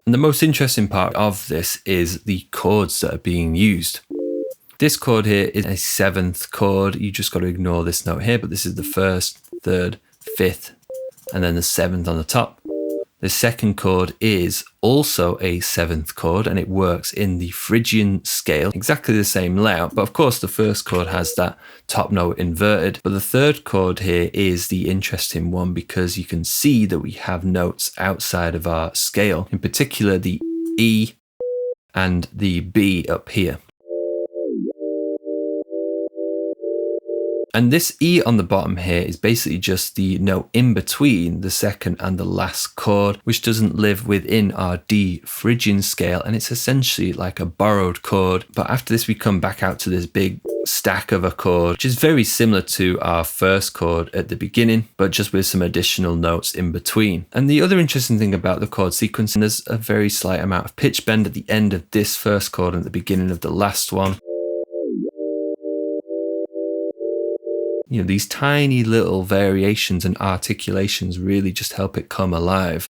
And the most interesting part of this is the chords that are being used. This chord here is a 7th chord. You just got to ignore this note here, but this is the 1st, 3rd, 5th, and then the 7th on the top. The second chord is also a 7th chord, and it works in the Phrygian scale, exactly the same layout, but of course the first chord has that top note inverted. But the third chord here is the interesting one because you can see that we have notes outside of our scale, in particular the E and the B up here. And this E on the bottom here is basically just the note in between the second and the last chord, which doesn't live within our D Phrygian scale, and it's essentially like a borrowed chord. But after this, we come back out to this big stack of a chord, which is very similar to our first chord at the beginning, but just with some additional notes in between. And the other interesting thing about the chord sequencing, there's a very slight amount of pitch bend at the end of this first chord and at the beginning of the last one. You know, these tiny little variations and articulations really just help it come alive.